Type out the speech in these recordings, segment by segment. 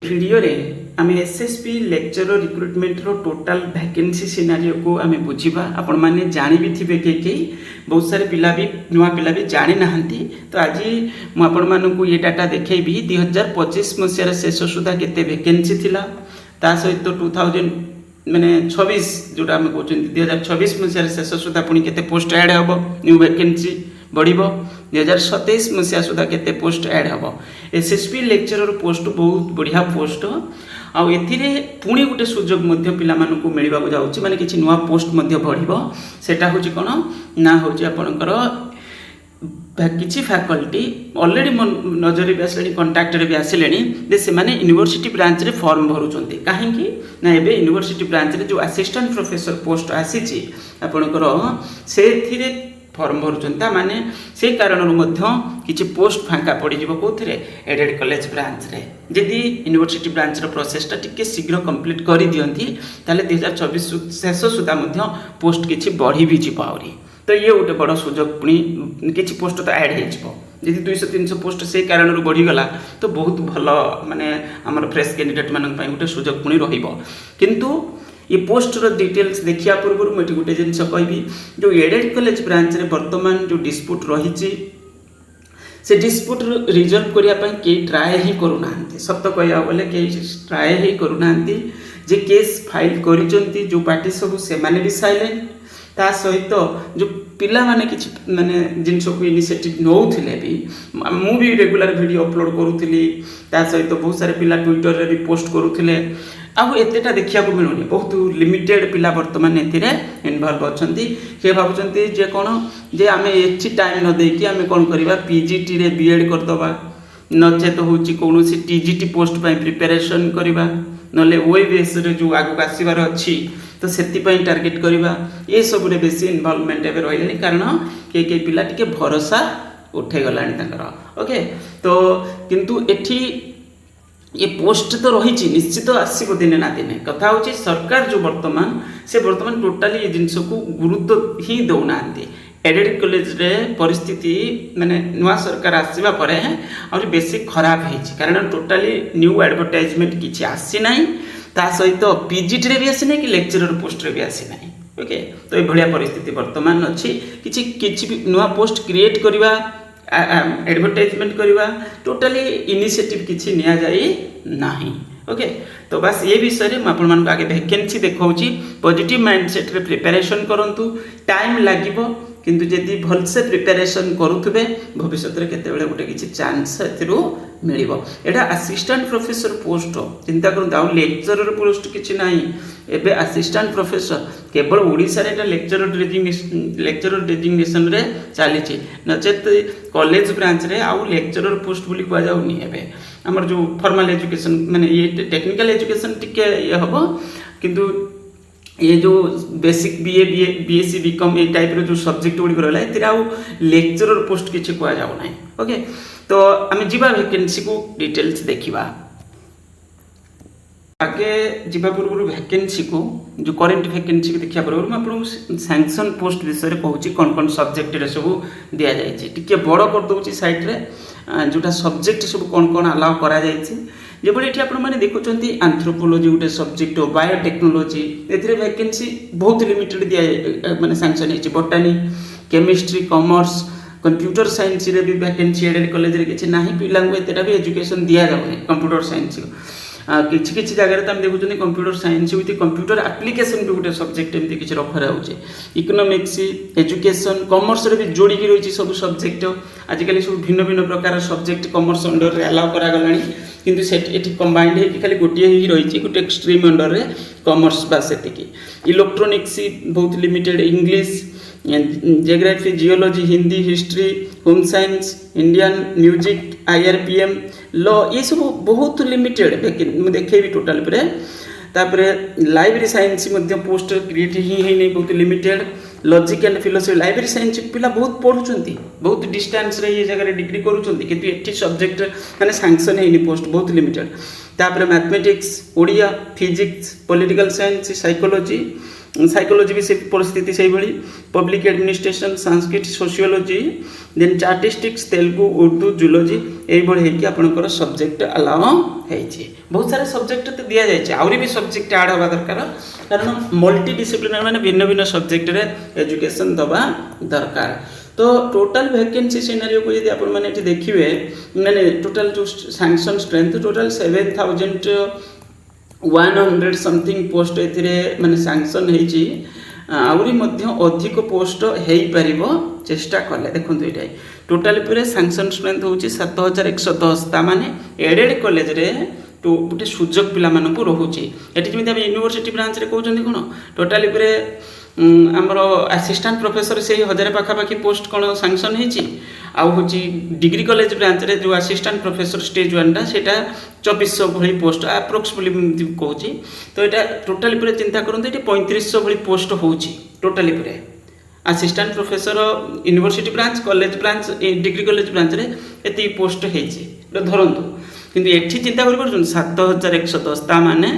Video रे आम SSP lecture recruitment रो total vacancy scenario को आम बुझा आपण मैंने जानी भी थे कई बहुत सारे पिला भी नुआ पिला भी जानी ना तो आज मुझे ये डाटा देखी 2025 मसीहार शेष सुधा केते वैकेंसी थिला ता सहित 2000 माने 26 जोटा आम कहते 2026 मसीहार शेष सुधा पुणी केते पोस्ट ऐड हम न्यू वैकेंसी बढ़िबो 2027 मसीहा सुधा केते पोस्ट ऐड हम एसएसपी लेक्चरर पोस्ट बहुत बढ़िया पोस्ट आउ एथिरे पुणी गोटे सुजोग मध्य पिला मानकु मिलबा जाउछि माने किछि नुवा पोस्ट मध्य बढ़िबो सेटा होछि कोन ना होछि आपनकर किछि फैकल्टी ऑलरेडी नजर भी आसले कांटेक्ट रे भी आसले दे से माने यूनिवर्सिटी ब्रांच रे फॉर्म भरुचंती काहेकि ना एबे यूनिवर्सिटी ब्रांच रे जो असिस्टेंट प्रोफेसर पोस्ट आसीछि आपनकर सेथिरे फॉर्म भरुचंता माने से कारण किछि पोस्ट फांका पड़ जाव कौन एडेड कॉलेज ब्रांच रे जदि यूनिवर्सिटी ब्रांच प्रोसेसटा टिके शीघ्र कंप्लीट कर दियंती ताले 2024 शेष सुधा पोस्ट किछि बढ़ी भी जीव आउरी तो ये गोटे बड़ सुजोग पुणी किछि पोस्ट तो ऐड हो जदि 200-300 पोस्ट से कारण बढ़ीगला तो बहुत भल माने आमर फ्रेश कैंडिडेट मान गोटे सुजोग पुणी रहिबो किंतु ये पोस्टर डिटेल्स देखिया पूर्व मुझे गोटे जिन कहबी जो एडेड कॉलेज ब्रांच रे वर्तमान जो डिस्प्यूट रही से डिस्प्यूट रिजल्व करने कई ट्राए ही करूना सत कह बोले कई ट्राए ही करूना जे केस फाइल करिसेंती जो पार्टी सब से माने भी साइलेंट ता सहित जो पिला माने किछि माने जिनस को इनिशिएटिव नौथिले भी मु भी रेगुलर वीडियो अपलोड करूथिली ता सहित बहुत सारे पिला ट्विटर रे भी पोस्ट करूथिले आउ एतेटा देखिया को मिलुनी बहुत लिमिटेड पिला वर्तमान एथिरे इन्वॉल्व अछंती के भाबुचंती जे कोन जे आमे एछि टाइम न देकी आमे कोन करबा पीजीटी रे बीएड कर दबा नचे तो होची कोनोसी टीजीटी पोस्ट पय प्रिपरेशन करबा नले ओई बेस रे जो आगु आसीबार अछि तो सेति पय टारगेट करबा ए सब रे बेसी इन्वॉल्वमेंट एबे रहिलेनी कारण के पिला टिके भरोसा उठे गलानी ताकर ओके तो किंतु एठी ये पोस्ट तो रही निश्चित आसो दिने ना दिने कथा हूँ सरकार जो वर्तमान टोटाली ये जिनस को गुरुत्व ही दौना एडेड कॉलेज रे परिस्थिति माने नुआ सरकार आसवा पर और बेसी खराब है कारण टोटाली न्यू एडवर्टाइजमेंट किसी आसी ना ता सहित पीजीटी रे भी आसी ना कि लेक्चरर पोस्ट रे भी आसी ना ओके तो ये भाया परिस्थिति वर्तमान अच्छी किसी भी नुआ पोस्ट क्रिएट करवा एडवर्टाइजमेंट करवा टोटाली इनिशिएटिव किसी निया जाई नाही ओके तो बस ये विषय में आपण मान आगे वैकेंसी देखौची पॉजिटिव माइंडसेट रे प्रिपरेशन करंतु टाइम लागिवो किंतु जदि भल से प्रिपरेशन करूथबे भविष्य रे केते बेले गोटे किछि चांस एथिरु मिलिबो एटा असिस्टेंट प्रोफेसर पोस्ट चिंता करु दाउ लेक्चरर पोस्ट किछि नाही एबे असिस्टेंट प्रोफेसर केवल ओडिसा रे एटा लेक्चरर डेजिग्नेशन रे चली छि नचेत कॉलेज ब्रांच रे आउ लेक्चरर पोस्ट बोली कह जाउनी एबे हमर जो फॉर्मल एजुकेशन माने ये टेक्निकल एजुकेशन टिके ये हबो किंतु ये जो बेसिक बीएससी बीकॉम ये टाइप रो जो सब्जेक्ट गुडी रहला एतिर आउ लेक्चरर पोस्ट किछि कह जाउ नाही ओके तो आम जीवा वैकेंसी को डिटेल्स देखिबा आगे जीवा पूर्व वैकेंसी को जो करंट वैकेंसी को देखिया पूर्व मैं आपको सैंक्शन पोस्ट विषय कहूँ कौन कौन सब्जेक्ट रे सब दिया जाइए टिके बड़ कर दूसरी साइड रे जोटा सब्जेक्ट सब कौन कौन अलाउ करा जाइए जब ये आपने देखुं आंथ्रोपोलोजी गोटे सब्जेक्ट बायोटेक्नोलोजी ए वैकेंसी बहुत लिमिटेड दिया माने सैंक्शन है बोटानी केमिस्ट्री कॉमर्स कंप्यूटर साइंस रे भी वैकेंसी एडेड कॉलेज रे किछि नाही पिला को एतेटा भी एजुकेशन दिया जाउनी कंप्यूटर साइंस किछि जगह हम देखुं computer science with computer application भी गोटे सब्जेक्ट एमती किछि रखा होचे इकोनॉमिक्स एजुकेशन कॉमर्स रे भी जोड़ी की रही सब सब्जेक्ट आजिकल सब भिन्न भिन्न प्रकार सब्जेक्ट कॉमर्स अंडर रे अलाउ करा गलानी किंतु सेठी कंबाइंड है खाली गोटे ही रही गोटे स्ट्रीम अंडर रे कॉमर्स बा सेतिकी इलेक्ट्रॉनिक्स बहुत limited English geography geology Hindi history home science Indian music IRPM law ये सब बहुत लिमिटेड देखे भी टोटाल पे तापर लाइब्रेरी साइंस पोस्ट क्रिएट ही नहीं बहुत limited logic and philosophy library science पिला बहुत पढ़ुचंती बहुत डिस्टेंस रे ये जगह डिग्री करूचंती किंतु एठी सब्जेक्ट माने सैंक्शन है पोस्ट बहुत लिमिटेड तापर mathematics Odia physics political science psychology psychology भी से परिस्थिति से भाई public administration Sanskrit sociology then statistics Telugu Urdu zoology यही आपंकर सब्जेक्ट अलाउ होती बहुत सारा सब्जेक्ट तो दि जाए आहरी भी सब्जेक्ट ऐड हवा दरकार कारण मल्टी डिसिप्लिनरी मैंने भिन्न भिन्न सब्जेक्ट एजुकेशन दवा दरकार तो टोटल वैकेंसी सिनारियो को यदि आपण माने देखिए मैंने टोटल जो sanction strength total 7,100 something post ए माने सैंक्शन होती आहरी अधिक पोस्ट हो पार चेष्टा कले देखो ये टोटाल पूरे सैंक्शन स्ट्रेंथ हूँ 7,110 ताने एडेड कॉलेज रे तो गोटे सुजोग पिला रोचे ये जमी यूनिवर्सिटी ब्रांच रे कहते कौन टोटाली पूरे आमर असिस्टेंट प्रोफेसर से 1000 पाखापाखि पोस्ट कौन सैंक्शन होती हूँ डिग्री कॉलेज ब्रांच रे जो असिस्टेंट प्रोफेसर स्टेज 1टा से 2400 भली पोस्ट अप्रोक्स कहूँ तो यहाँ टोटाली पूरे चिंता करूँ ये 3500 भली पोस्ट हो टोटाली पूरे assistant professor university branch college branch degree college branch रे ये पोस्ट होती धरतु किंतु एठी चिंता कर 7,110 ता माने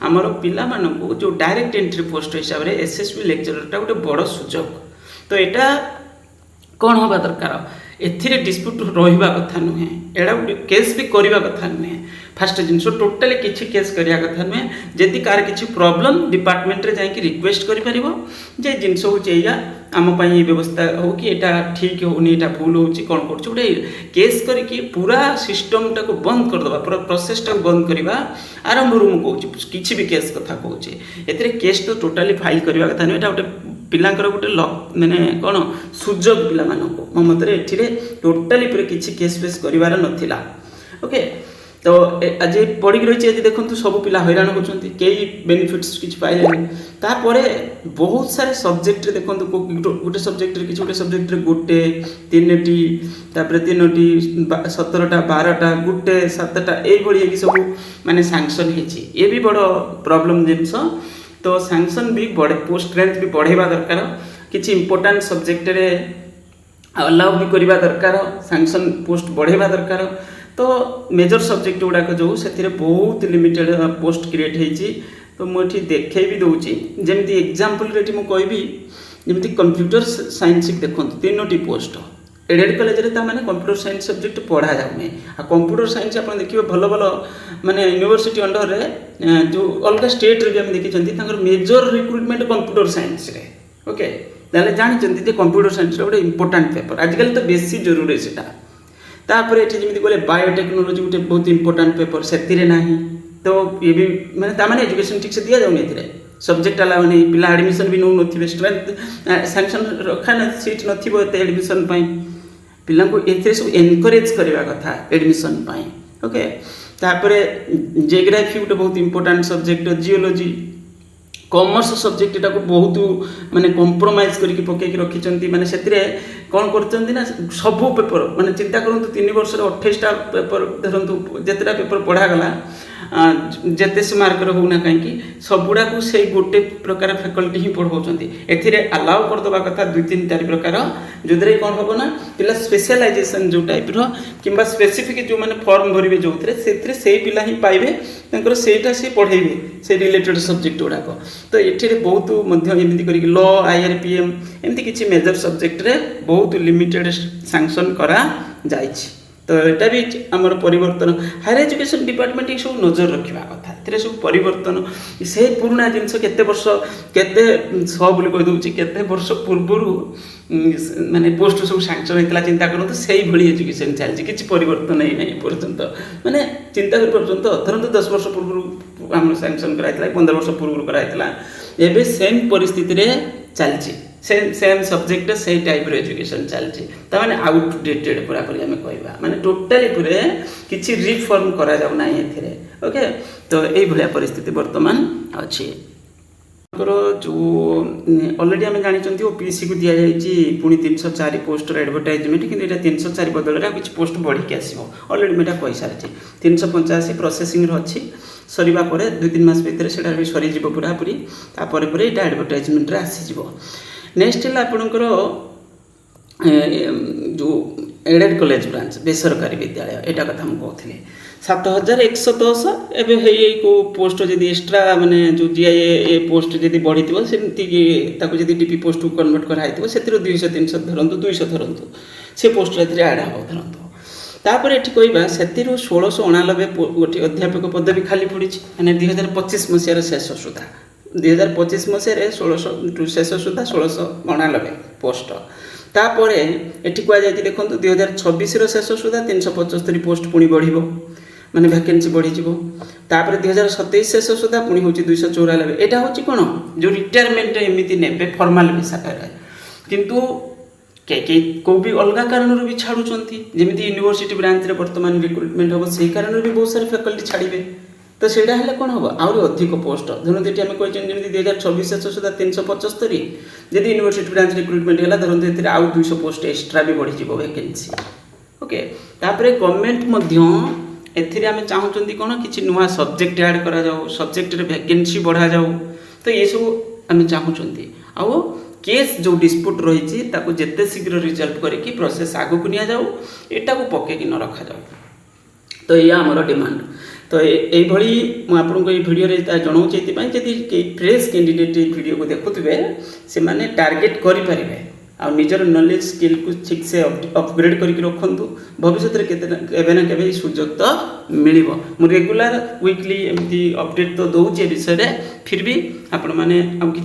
आमर पिला मानकु जो डायरेक्ट एंट्री पोस्ट हिसाब रे एसएसबी लेक्चररटा गोटे बड़ सुजोग तो एटा कौन होगा दरकार एथिरे डिस्प्यूट रहिबा कथा नुहे एडा केस भी करबा कथा नुहे फास्ट जिनसो टोटली किछि केस करिया कथा नुहे जदि कार किछि प्रॉब्लम डिपार्टमेंट रे जाई कि रिक्वेस्ट करि परिबो जे जिनसो हो जेया आम पई व्यवस्था हो कि एटा ठीक होनी एटा भूल होची कोन करछु गोटे केस करि कि पूरा सिस्टम टा को बंद कर दबा पूरा प्रोसेस टा बंद करबा आरंभ रूम कहूची किछि भी केस कथा कहूची एथिरे केस तो टोटली फाइल करबा कथा नुहे एटा गोटे पिलांकर गोटे मैंने कौन सुजोग पिला मानक मो मत टोटाली पूरे किसी केस फेस करार नाला ओके तो आज पढ़ी रही आज देखो सब पिला हैरान होती कई बेनिफिट्स किसी पाइले तापर बहुत सारे सब्जेक्ट देखो गोटे सब्जेक्ट किसी गोटे सब्जेक्ट गोटे 3टी तापर 3टी 17टा 12टा गोटे 7टा ये सब माने सैंक्शन होती ये भी बड़ प्रॉब्लम जिनस तो सैंक्शन भी बढ़े पोस्ट स्ट्रेंथ भी बढ़ेवा दरकार किसी इंपोर्टेंट सब्जेक्ट रे अलाउ भी करवा दरकार सैंक्शन पोस्ट बढ़ेवा दरकार तो मेजर सब्जेक्ट गुड़ाक जो से बहुत लिमिटेड पोस्ट क्रिएट होती तो मुझे देखे भी दूसरी जमी एग्जांपल मुझे जमी कंप्यूटर साइंस देखो 3टी पोस्ट एडेड कॉलेज रे माने कंप्यूटर साइंस सब्जेक्ट पढ़ा जाऊनी आ कंप्यूटर साइंस आप देखिए भल भल माने यूनिवर्सिटी अंडर रे जो अलग स्टेट रे भी हम देखी मेजर रिक्रुटमेंट कंप्यूटर साइंस रे ओके ताले जानते कंप्यूटर साइंस गोटे इंपोर्टेंट पेपर आजिकल तो बेसी जरूरी सेटा तापर ये जमी गले बायोटेक्नोलोजी गोटे बहुत इंपोर्टेंट पेपर से ना तो ये भी माने एजुकेशन ठीक से दि जाऊनी ए सब्जेक्ट अलाउ नहीं पिला एडमिशन भी नौ नो स्ट्रेंथ सैंक्शन रखा ना सीट नथिबो एते एडमिशन पई पिला को एथे सब एनकरेज करबा कथा एडमिशन पई ओके तापर जियोग्राफी गोटे बहुत important subject geology commerce subject को बहुत माने कॉम्प्रोमाइज करके पकेकी रखी माने से कौन कर सबू पेपर माने चिंता करूँ 3 वर्ष 28टा पेपर धरतु जितेटा पेपर पढ़ागला जिते से मार्कर होना कहीं सबुड़ा को से गोटे प्रकार फैकल्टी ही पढ़ाऊँच ए अलाउ करदे कथा 2-3-4 प्रकार जो कौन हम ना पिला स्पेशलाइजेशन जो टाइप कि स्पेसिफिक जो मैंने फॉर्म भरवे जो से पिला ही पाइबे सेटा से पढ़ेबे से रिलेटेड सब्जेक्ट गुड़ाक तो ये बहुत एमती कर लॉ IRPM एमती किसी मेजर सब्जेक्ट रे बहुत लिमिटेड सैंक्शन करा जाइछि तो यहाँ भी आमर परिवर्तन हायर एजुकेशन डिपार्टमेंट ये सब नजर रखा कथा ये सब परिवर्तन से पुराना जिनस केते वर्ष केते बोली कहीदे केते वर्ष पूर्व माने पोस्ट सब सैंक्शन होता चिंता करूँ से भाई एजुकेशन चलती किसी परिवर्तन ही नहीं पर्यंत माने चिंता कर धरतु 10 वर्ष पूर्व आम सैंक्शन कराई 15 वर्ष पूर्व कराई एवं सेम परिस्थिति चलती सेम सब्जेक्ट से टाइप एजुकेशन चलती ताने आउटडेटेड पूरा पूरी आम कहवा माने टोटाली पूरे किसी रिफॉर्म करा जाऊ ना एथिरे ओके तो यही भाया परिस्थिति वर्तमान अच्छी जो ऑलरेडी आम जानी ओपीसी को दि जाएगी पुणी 304 पोस्टर एडवर्टाइजमेंट कि 304 बदल किसी पोस्ट बढ़ी आसो ऑलरेडी मैं कही सारी 385 प्रोसेसिंग अच्छी सरिबा परे 2-3 मास भीतर सेटा भी सरी जीव पूरा पूरी तापर पर यहाँ एडवर्टाइजमेंट आसीज नेक्स्ट है आपणकर जो एडेड कॉलेज ब्रांच बेसरकारी विद्यालय यहाँ कथा मुझे कहती 7110 ଏବେ ହେଇ को पोस्ट जदि एक्स्ट्रा माने जो जीआई पोस्ट जदि बढ़ी सेमती ताको जदि डीपी पोस्ट को कन्वर्ट कराई से 200 300 धरतु 200 धरतु से पोस्ट ऐड हम धरतु तापर ये कहवा से 1689 गोटे अध्यापक पदवी खाली पड़ी मैंने 2025 मसीहार शेष सुधा 2025 मसीह 1600 शेष सुधा 1689 पोस्ट तापर ये कहुई देखो 2026 शेष सुधा 375 पोस्ट पुणी बढ़ माने वैकेंसी बढ़ीଯିव तापर 2027 शेष सुधा पुणी हूँ 294 यहाँ हूँ कौन जो रिटायरमेंट एमती ने फॉर्माल भिसा किंतु को भी अलग कारण भी छाड़ुंट जमी यूनिवर्सिटी ब्रांच में बर्तमान रिक्रुटमेंट हम से कारण भी बहुत सारे फैकल्टी छाड़े तो सेटा है कौन हम आहरी अधिक पोस्ट धरते ये आम कही 2026 शेष सुधा 375 जदि यूनिवर्सिटी ब्रांच रिक्रुटमेंट है धरते आउ 200 पोस्ट एक्स्ट्रा भी बढ़ी वैकेंसी ओके तापर गवर्नमेंट एथिरे आम चाहूँगी कौन कि नुआ सब्जेक्ट ऐड करा जाओ सब्जेक्ट वैकेंसी बढ़ा जाओ तो ये सब आम चाहूँगी आउ केस जो डिस्प्यूट रही जिते शीघ्र रिजल्व करके प्रोसेस आगू को नि जाऊ एटा को पकईक न रखा जाऊ तो यह आमर डिमांड तो यही मुझे ये भिडियो जनाऊँ जदि फ्रेश कैंडिडेट वीडियो को देखुए से माने टार्गेट करें आ निजर नॉलेज स्किल को ठीक से अपग्रेड करके रखु भविष्य में केवे सुजोग तो मिल मुझे रेगुलर वीकली एमती अपडेट तो दूसरे विषय फिर भी आपण मैंने कि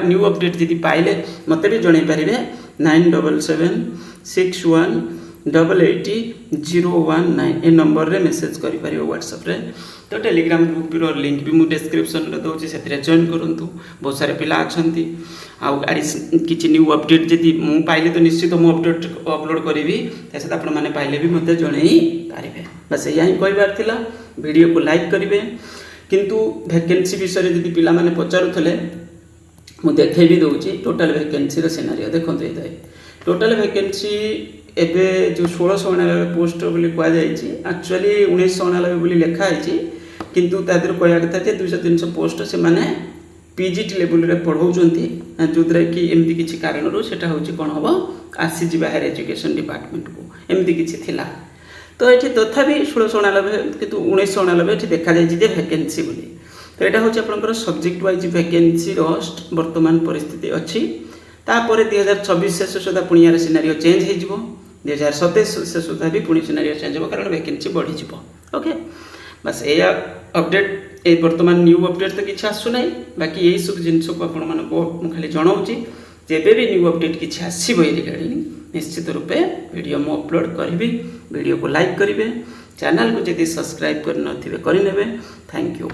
न्यू अपडेट जब पाइले मत भी जन पारे 9776188019 ए नंबर रे मेसेज करें व्हाट्सएप रे तो टेलीग्राम ग्रुप रो लिंक भी मुझे डिस्क्रिप्शन रे दूसरी से जॉइन करूँ बहुत सारे पिला अच्छा किसी न्यू अपडेट जदि मु पाइले तो निश्चित मु अपडेट अपलोड करी सहित आप पाइले भी मत जन पारे बस यही कहबार थिला वीडियो को लाइक करेंगे किंतु वैकेंसी विषय जब पिला माने पचारुले मुझे देखे भी दूसरी टोटाल वैकेंसी सिनारियो देखो ये टोटाल वैकेंसी एबे जो 1699 पोस्ट बोली कहुई एक्चुअली 1999 लिखाई किंतु तादर कहवा कथा 200-300 पोस्ट से माने पीजीटी लेवल रे पढ़ाऊँगी जो कि एमती किसी कारण सेटा हूँ कौन हम आसीजी हायर एजुकेशन डिपार्टमेंट को एमती किसी थिला तो ये तथापि 1699 किंतु 1999 ये देखा जाए वैकेंसी बोली तो यहाँ हूँ आपंकर सब्जेक्ट वाइज वैकेंसी वर्तमान परिस्थिति अच्छी तापर 2026 शेष सुधा पुणी यार सिनारियो चेंज हो 2027 शेष सुधा भी पुणी सिनारियो चेंज हो कारण वैकेंसी बढ़ी ओके बस या अपडेट ये वर्तमान न्यू अपडेट तो किसी आसुना बाकी यही सब जिन को आपण खाली जनाऊँगी जब भी न्यू अपडेट किसी आसो रिगार्डिंग निश्चित रूपे वीडियो मु अपलोड करी वीडियो को लाइक करेंगे चैनल को जब सब्सक्राइब करने थैंक यू।